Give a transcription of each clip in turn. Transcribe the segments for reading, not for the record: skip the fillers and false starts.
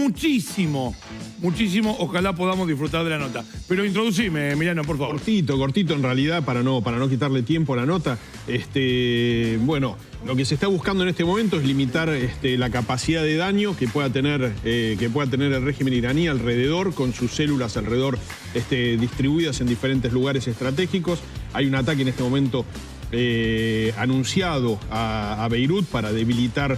muchísimo, muchísimo. Ojalá podamos disfrutar de la nota. Pero introducime, Emiliano, por favor. Cortito en realidad, para no quitarle tiempo a la nota. Bueno, lo que se está buscando en este momento es limitar la capacidad de daño que pueda tener el régimen iraní alrededor, con sus células alrededor distribuidas en diferentes lugares estratégicos. Hay un ataque en este momento anunciado a Beirut para debilitar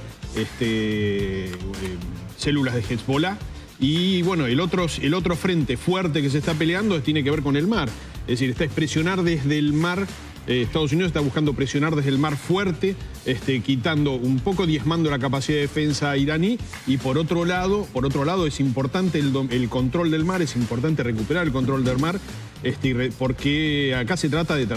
células de Hezbollah. Y bueno, el otro frente fuerte que se está peleando tiene que ver con el mar. Es decir, es presionar desde el mar. Estados Unidos está buscando presionar desde el mar fuerte, quitando un poco, diezmando la capacidad de defensa iraní. Y por otro lado es importante el control del mar, es importante recuperar el control del mar, porque acá se trata de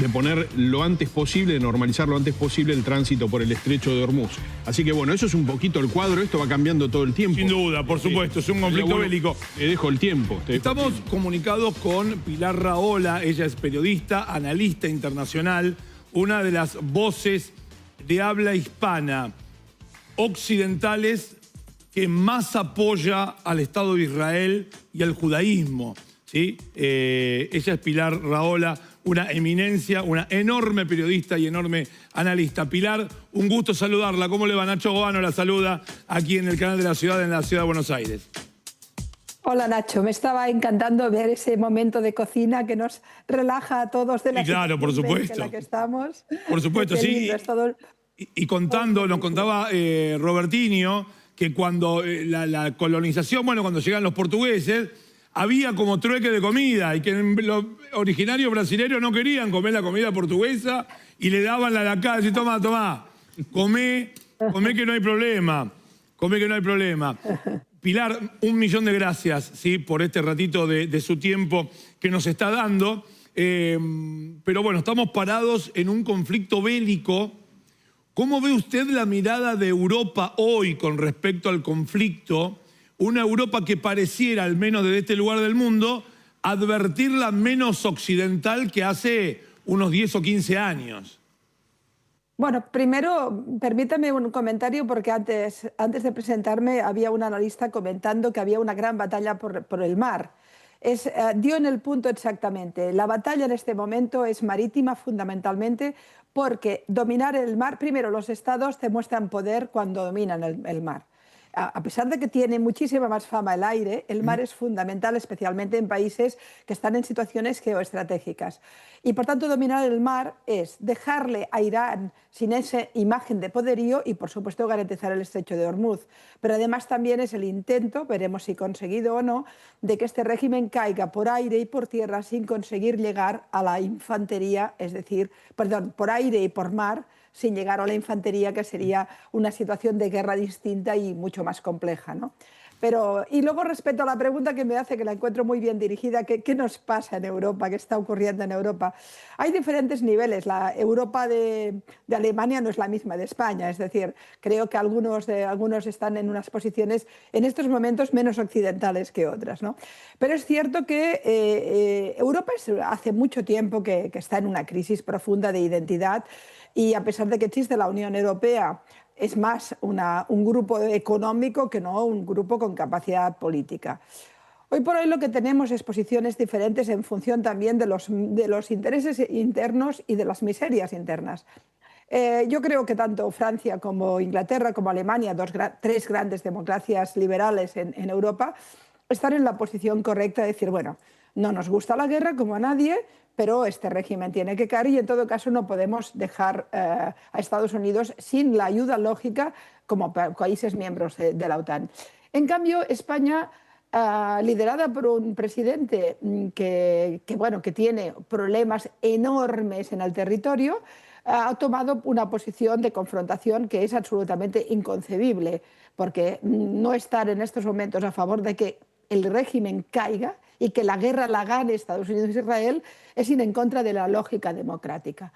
poner lo antes posible, de normalizar lo antes posible el tránsito por el estrecho de Hormuz. Así que bueno, eso es un poquito el cuadro, esto va cambiando todo el tiempo. Sin duda, por supuesto, es un conflicto bélico. Te dejo el tiempo. Estamos comunicados con Pilar Rahola, ella es periodista, analista internacional, una de las voces de habla hispana occidentales que más apoya al Estado de Israel y al judaísmo, ¿sí? Ella es Pilar Rahola, una eminencia, una enorme periodista y enorme analista. Pilar, un gusto saludarla. ¿Cómo le va? Nacho Goano la saluda aquí en el canal de la ciudad, en la ciudad de Buenos Aires. Hola Nacho, me estaba encantando ver ese momento de cocina que nos relaja a todos de la claro, por supuesto. En la que estamos. Por supuesto, sí. Y contando, nos contaba Robertinho que cuando la colonización, bueno, cuando llegan los portugueses, había como trueque de comida y que los originarios brasileños no querían comer la comida portuguesa y le daban la lacada, decían, tomá, comé que no hay problema, comé que no hay problema. Pilar, 1.000.000 de gracias, ¿sí?, por este ratito de su tiempo que nos está dando. Pero bueno, estamos parados en un conflicto bélico. ¿Cómo ve usted la mirada de Europa hoy con respecto al conflicto? Una Europa que pareciera, al menos desde este lugar del mundo, advertirla menos occidental que hace unos 10 o 15 años. Bueno, primero, permítame un comentario, porque antes de presentarme había un analista comentando que había una gran batalla por el mar. Dio en el punto exactamente. La batalla en este momento es marítima fundamentalmente, porque dominar el mar, primero los estados demuestran poder cuando dominan el mar. A pesar de que tiene muchísima más fama el aire, el mar es fundamental, especialmente en países que están en situaciones geoestratégicas. Y por tanto, dominar el mar es dejarle a Irán sin esa imagen de poderío y, por supuesto, garantizar el estrecho de Hormuz. Pero además también es el intento, veremos si conseguido o no, de que este régimen caiga por aire y por tierra sin conseguir llegar a la infantería, es decir, perdón, por aire y por mar, sin llegar a la infantería, que sería una situación de guerra distinta y mucho más compleja, ¿no? Y luego, respecto a la pregunta que me hace, que la encuentro muy bien dirigida, ¿qué nos pasa en Europa? ¿Qué está ocurriendo en Europa? Hay diferentes niveles. La Europa de Alemania no es la misma de España. Es decir, creo que algunos están en unas posiciones en estos momentos menos occidentales que otras, ¿no? Pero es cierto que Europa hace mucho tiempo que está en una crisis profunda de identidad, y a pesar de que existe la Unión Europea, es más un grupo económico que no un grupo con capacidad política. Hoy por hoy lo que tenemos es posiciones diferentes en función también de los intereses internos y de las miserias internas. Yo creo que tanto Francia como Inglaterra como Alemania, tres grandes democracias liberales en Europa, están en la posición correcta de decir, bueno, no nos gusta la guerra como a nadie, pero este régimen tiene que caer y en todo caso no podemos dejar a Estados Unidos sin la ayuda lógica como países miembros de la OTAN. En cambio, España, liderada por un presidente que tiene problemas enormes en el territorio, ha tomado una posición de confrontación que es absolutamente inconcebible, porque no estar en estos momentos a favor de que el régimen caiga y que la guerra la gane Estados Unidos e Israel es ir en contra de la lógica democrática.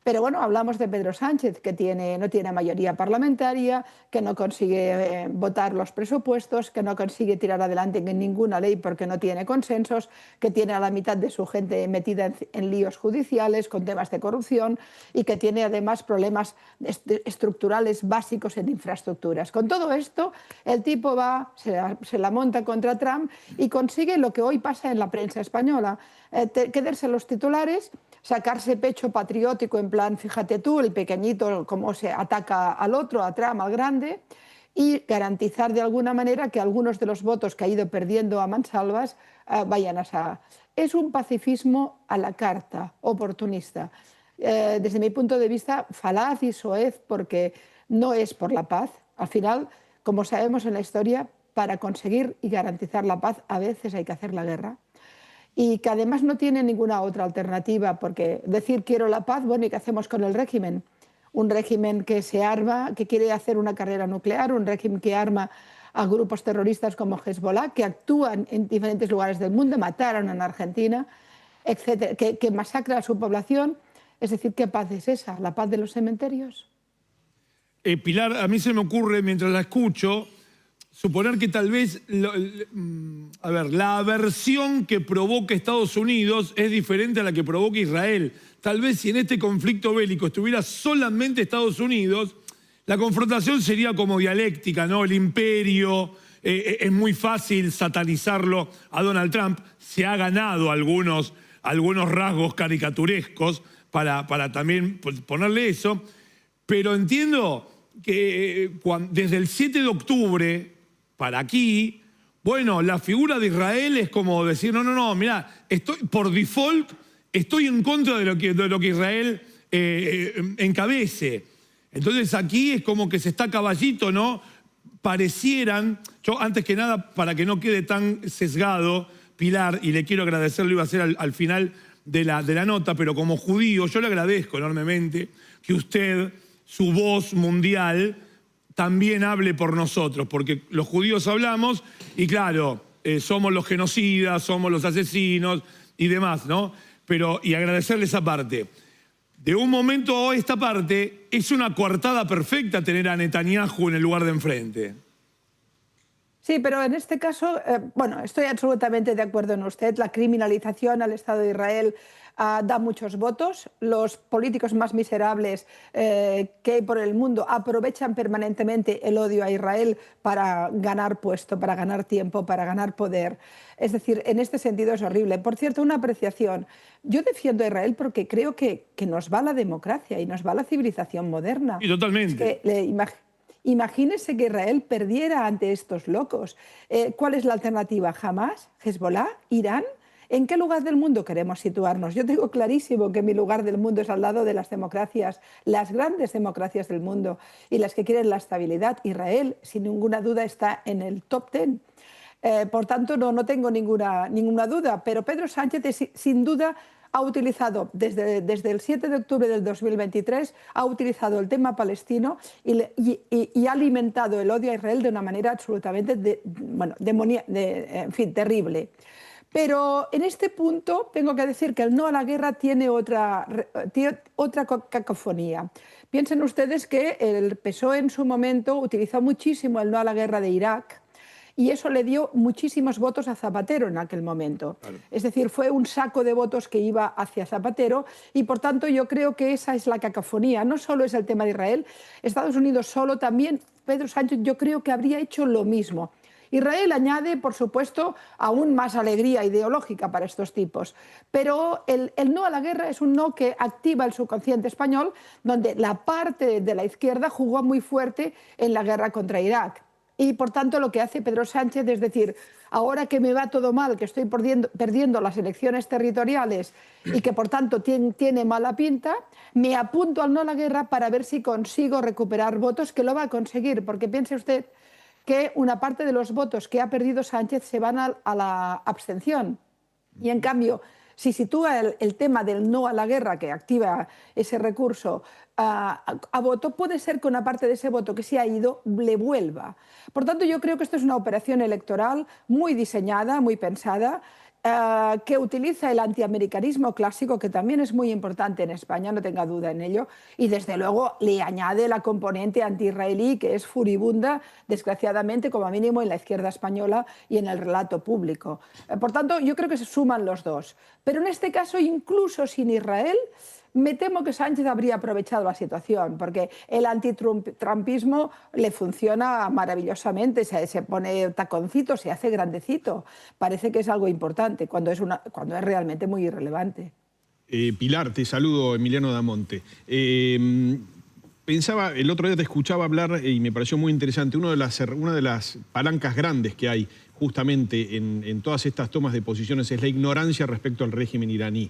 Pero bueno, hablamos de Pedro Sánchez, que no tiene mayoría parlamentaria, que no consigue votar los presupuestos, que no consigue tirar adelante en ninguna ley porque no tiene consensos, que tiene a la mitad de su gente metida en líos judiciales con temas de corrupción y que tiene además problemas estructurales básicos en infraestructuras. Con todo esto, el tipo se la monta contra Trump y consigue lo que hoy pasa en la prensa española, quedarse los titulares, sacarse pecho patriótico en plan, fíjate tú, el pequeñito cómo se ataca al otro, a Trump, al grande, y garantizar de alguna manera que algunos de los votos que ha ido perdiendo a mansalvas vayan a esa. Es un pacifismo a la carta, oportunista. Desde mi punto de vista, falaz y soez, porque no es por la paz. Al final, como sabemos en la historia, para conseguir y garantizar la paz a veces hay que hacer la guerra. Y que además no tiene ninguna otra alternativa, porque decir quiero la paz, bueno, ¿y qué hacemos con el régimen? Un régimen que se arma, que quiere hacer una carrera nuclear, un régimen que arma a grupos terroristas como Hezbollah, que actúan en diferentes lugares del mundo, mataron en Argentina, etcétera, que masacra a su población. Es decir, ¿qué paz es esa? ¿La paz de los cementerios? Pilar, a mí se me ocurre, mientras la escucho, suponer que tal vez, la aversión que provoca Estados Unidos es diferente a la que provoca Israel. Tal vez si en este conflicto bélico estuviera solamente Estados Unidos, la confrontación sería como dialéctica, ¿no? El imperio, es muy fácil satanizarlo a Donald Trump, se ha ganado algunos rasgos caricaturescos para también ponerle eso, pero entiendo que desde el 7 de octubre para aquí, bueno, la figura de Israel es como decir, no, mirá, por default estoy en contra de lo que Israel encabece. Entonces aquí es como que se está a caballito, ¿no? Parecieran, yo antes que nada, para que no quede tan sesgado, Pilar, y le quiero agradecer, lo iba a hacer al final de la nota, pero como judío yo le agradezco enormemente que usted, su voz mundial, también hable por nosotros, porque los judíos hablamos y claro, somos los genocidas, somos los asesinos y demás, ¿no? Y agradecerle esa parte. De un momento a esta parte, es una coartada perfecta tener a Netanyahu en el lugar de enfrente. Sí, pero en este caso, bueno, estoy absolutamente de acuerdo en usted. La criminalización al Estado de Israel da muchos votos. Los políticos más miserables que hay por el mundo aprovechan permanentemente el odio a Israel para ganar puesto, para ganar tiempo, para ganar poder. Es decir, en este sentido es horrible. Por cierto, una apreciación. Yo defiendo a Israel porque creo que nos va la democracia y nos va la civilización moderna. Y totalmente. Imagínese que Israel perdiera ante estos locos. ¿Cuál es la alternativa? ¿Hamás? ¿Hezbollah? ¿Irán? ¿En qué lugar del mundo queremos situarnos? Yo tengo clarísimo que mi lugar del mundo es al lado de las democracias, las grandes democracias del mundo y las que quieren la estabilidad. Israel, sin ninguna duda, está en el top 10. Por tanto, no tengo ninguna duda. Pero Pedro Sánchez, sin duda, ha utilizado, desde el 7 de octubre del 2023, ha utilizado el tema palestino y ha alimentado el odio a Israel de una manera absolutamente terrible. Pero en este punto tengo que decir que el no a la guerra tiene otra cacofonía. Piensen ustedes que el PSOE en su momento utilizó muchísimo el no a la guerra de Irak, y eso le dio muchísimos votos a Zapatero en aquel momento. Claro. Es decir, fue un saco de votos que iba hacia Zapatero y, por tanto, yo creo que esa es la cacofonía. No solo es el tema de Israel, Estados Unidos solo, también Pedro Sánchez yo creo que habría hecho lo mismo. Israel añade, por supuesto, aún más alegría ideológica para estos tipos. Pero el no a la guerra es un no que activa el subconsciente español, donde la parte de la izquierda jugó muy fuerte en la guerra contra Irak. Y, por tanto, lo que hace Pedro Sánchez es decir, ahora que me va todo mal, que estoy perdiendo las elecciones territoriales y que, por tanto, tiene mala pinta, me apunto al no a la guerra para ver si consigo recuperar votos, que lo va a conseguir, porque piense usted que una parte de los votos que ha perdido Sánchez se van a la abstención. Y, en cambio, si sitúa el tema del no a la guerra, que activa ese recurso, a voto, puede ser que una parte de ese voto que se ha ido le vuelva. Por tanto, yo creo que esto es una operación electoral muy diseñada, muy pensada, que utiliza el antiamericanismo clásico, que también es muy importante en España, no tenga duda en ello, y desde luego le añade la componente anti-israelí, que es furibunda, desgraciadamente, como mínimo en la izquierda española y en el relato público. Por tanto, yo creo que se suman los dos. Pero en este caso, incluso sin Israel, me temo que Sánchez habría aprovechado la situación, porque el antitrumpismo le funciona maravillosamente, se pone taconcito, se hace grandecito. Parece que es algo importante, cuando es realmente muy irrelevante. Pilar, te saludo, Emiliano Damonte. Pensaba, el otro día te escuchaba hablar y me pareció muy interesante, una de las palancas grandes que hay justamente en todas estas tomas de posiciones es la ignorancia respecto al régimen iraní.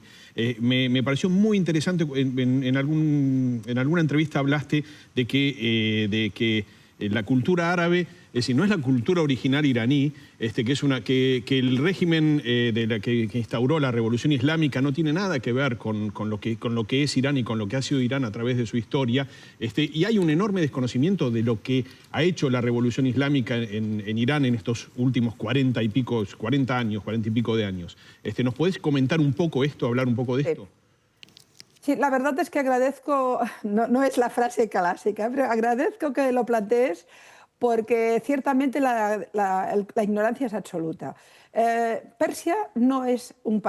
Me pareció muy interesante, en alguna entrevista hablaste de que la cultura árabe, es decir, no es la cultura original iraní, que el régimen que instauró la revolución islámica no tiene nada que ver con lo que es Irán y con lo que ha sido Irán a través de su historia, y hay un enorme desconocimiento de lo que ha hecho la revolución islámica en Irán en estos últimos 40 y pico de años. ¿Nos podés comentar un poco esto, hablar un poco de esto? Sí, la verdad es que agradezco, no es la frase clásica, pero agradezco que lo plantees, porque ciertamente la ignorancia es absoluta. Persia no es un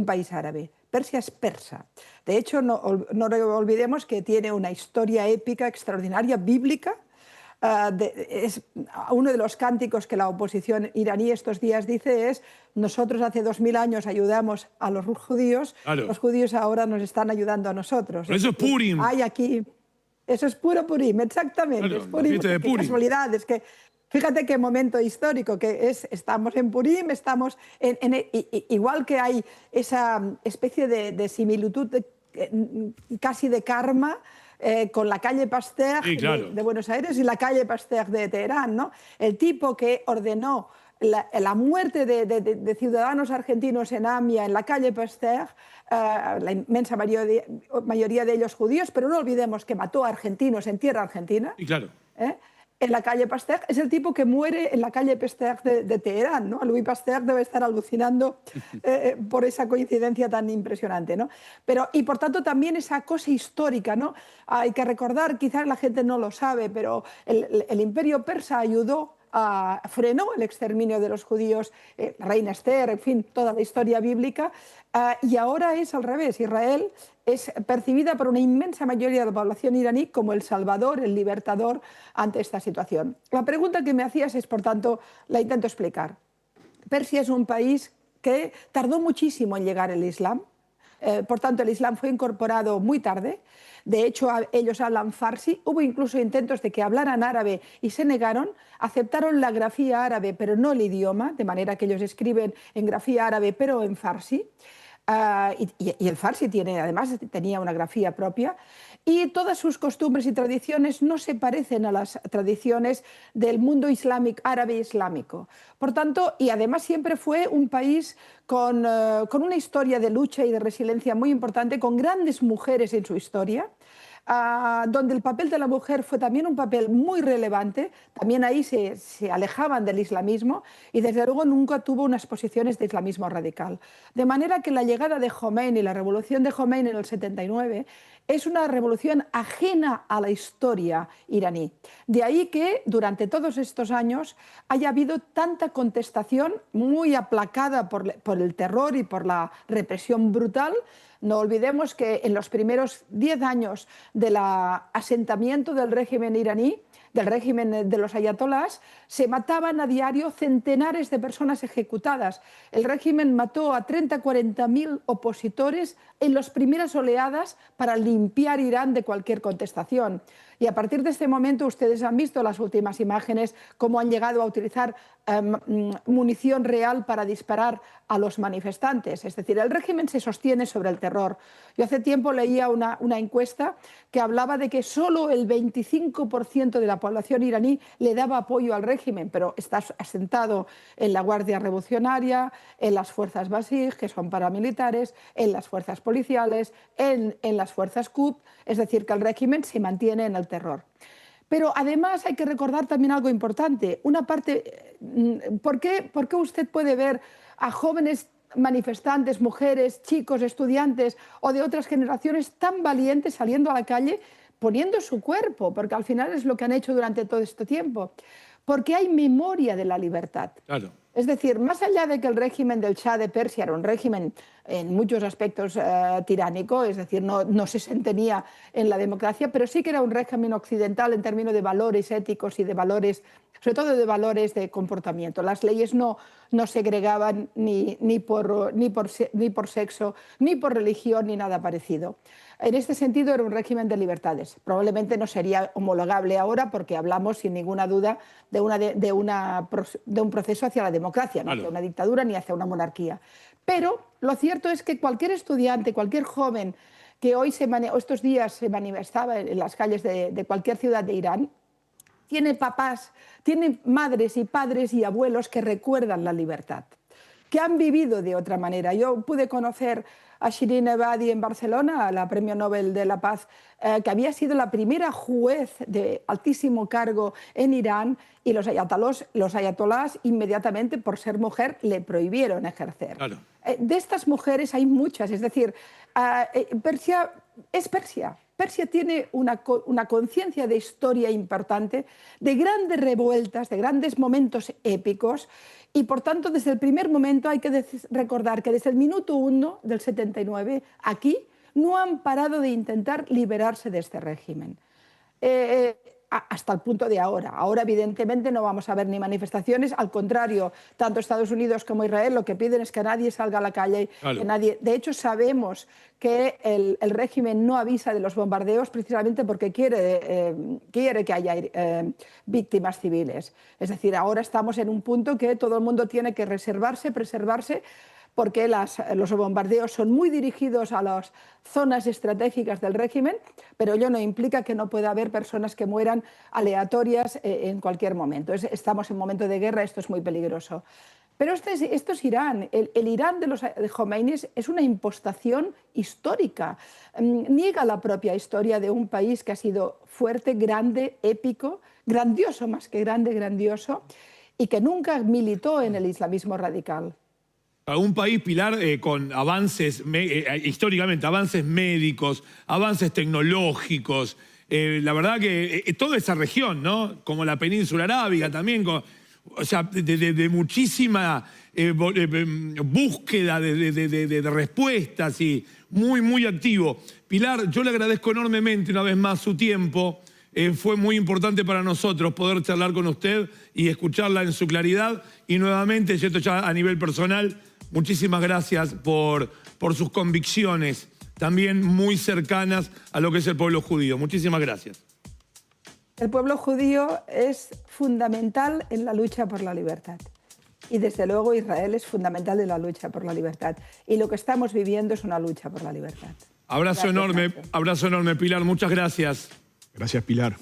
país árabe, Persia es persa. De hecho, no olvidemos que tiene una historia épica extraordinaria, bíblica. Es uno de los cánticos que la oposición iraní estos días dice es: nosotros hace 2000 años ayudamos a los judíos, claro. Los judíos ahora nos están ayudando a nosotros. Pero eso es Purim. Hay aquí, eso es puro Purim, exactamente. Claro, es Purim, de Purim. Qué casualidad, es que fíjate qué momento histórico que es. Estamos en Purim, estamos igual que hay esa especie de similitud casi de karma con la calle Pasteur, sí, claro, de Buenos Aires y la calle Pasteur de Teherán, ¿no? El tipo que ordenó la muerte de ciudadanos argentinos en AMIA, en la calle Pasteur, la inmensa mayoría de ellos judíos, pero no olvidemos que mató a argentinos en tierra argentina. Y claro. En la calle Pasteur, es el tipo que muere en la calle Pasteur de Teherán, ¿no? Louis Pasteur debe estar alucinando por esa coincidencia tan impresionante, ¿no? Y por tanto también esa cosa histórica, ¿no? Hay que recordar, quizás la gente no lo sabe, pero el imperio persa frenó el exterminio de los judíos, la reina Esther, en fin, toda la historia bíblica, y ahora es al revés. Israel es percibida por una inmensa mayoría de la población iraní como el salvador, el libertador ante esta situación. La pregunta que me hacías es, por tanto, la intento explicar. Persia es un país que tardó muchísimo en llegar el Islam. Por tanto, el Islam fue incorporado muy tarde. De hecho, ellos hablan farsi. Hubo incluso intentos de que hablaran árabe y se negaron. Aceptaron la grafía árabe, pero no el idioma, de manera que ellos escriben en grafía árabe, pero en farsi. Y el farsi además tenía una grafía propia, y todas sus costumbres y tradiciones no se parecen a las tradiciones del mundo árabe islámico. Por tanto, y además siempre fue un país con una historia de lucha y de resiliencia muy importante, con grandes mujeres en su historia, donde el papel de la mujer fue también un papel muy relevante. También ahí se alejaban del islamismo, y desde luego nunca tuvo unas posiciones de islamismo radical. De manera que la llegada de Jomeini, la revolución de Jomeini en el 79, es una revolución ajena a la historia iraní. De ahí que durante todos estos años haya habido tanta contestación, muy aplacada por el terror y por la represión brutal. No olvidemos que en los primeros 10 años del asentamiento del régimen iraní, del régimen de los ayatolás, se mataban a diario centenares de personas ejecutadas. El régimen mató a 30-40.000 opositores en las primeras oleadas para limpiar Irán de cualquier contestación. Y a partir de este momento ustedes han visto las últimas imágenes, cómo han llegado a utilizar munición real para disparar a los manifestantes. Es decir, el régimen se sostiene sobre el terror. Yo hace tiempo leía una encuesta que hablaba de que solo el 25% de la población iraní le daba apoyo al régimen, pero está asentado en la Guardia Revolucionaria, en las fuerzas Basij, que son paramilitares, en las fuerzas policiales, en las fuerzas Quds, es decir, que el régimen se mantiene en el terror. Pero además hay que recordar también algo importante. Una parte, ¿por qué usted puede ver a jóvenes manifestantes, mujeres, chicos, estudiantes o de otras generaciones tan valientes saliendo a la calle, poniendo su cuerpo, porque al final es lo que han hecho durante todo este tiempo. Porque hay memoria de la libertad. Claro. Es decir, más allá de que el régimen del Shah de Persia era un régimen en muchos aspectos tiránico, es decir, no se sostenía en la democracia, pero sí que era un régimen occidental en términos de valores éticos y de valores, sobre todo de valores de comportamiento. Las leyes no segregaban ni por sexo, ni por religión, ni nada parecido. En este sentido era un régimen de libertades. Probablemente no sería homologable ahora porque hablamos sin ninguna duda de un proceso hacia la democracia, no hacia una dictadura ni hacia una monarquía. Pero lo cierto es que cualquier estudiante, cualquier joven que estos días se manifestaba en las calles de cualquier ciudad de Irán, tiene papás, tiene madres y padres y abuelos que recuerdan la libertad, que han vivido de otra manera. Yo pude conocer a Shirin Ebadi en Barcelona, la Premio Nobel de la Paz, que había sido la primera juez de altísimo cargo en Irán, y los ayatolás inmediatamente, por ser mujer, le prohibieron ejercer. Claro. De estas mujeres hay muchas, es decir, Persia es Persia. Persia tiene una conciencia de historia importante, de grandes revueltas, de grandes momentos épicos, y por tanto desde el primer momento hay que recordar que desde el minuto 1 del 79 aquí no han parado de intentar liberarse de este régimen. Hasta el punto de ahora. Ahora, evidentemente, no vamos a ver ni manifestaciones. Al contrario, tanto Estados Unidos como Israel lo que piden es que nadie salga a la calle. Claro. De hecho, sabemos que el régimen no avisa de los bombardeos precisamente porque quiere que haya víctimas civiles. Es decir, ahora estamos en un punto que todo el mundo tiene que preservarse, porque los bombardeos son muy dirigidos a las zonas estratégicas del régimen, pero ello no implica que no pueda haber personas que mueran aleatorias en cualquier momento. Estamos en momento de guerra, esto es muy peligroso. Pero esto es Irán. El Irán de Khomeini es una impostación histórica. Niega la propia historia de un país que ha sido fuerte, grande, épico, grandioso más que grande, grandioso, y que nunca militó en el islamismo radical. Un país, Pilar, con avances, históricamente, avances médicos, avances tecnológicos. La verdad que toda esa región, ¿no? Como la península arábiga también, o sea, de muchísima búsqueda de respuestas y muy activo. Pilar, yo le agradezco enormemente una vez más su tiempo. Fue muy importante para nosotros poder charlar con usted y escucharla en su claridad. Y nuevamente, y esto ya a nivel personal, muchísimas gracias por sus convicciones, también muy cercanas a lo que es el pueblo judío. Muchísimas gracias. El pueblo judío es fundamental en la lucha por la libertad. Y desde luego Israel es fundamental en la lucha por la libertad. Y lo que estamos viviendo es una lucha por la libertad. Abrazo enorme, Pilar. Muchas gracias. Gracias, Pilar.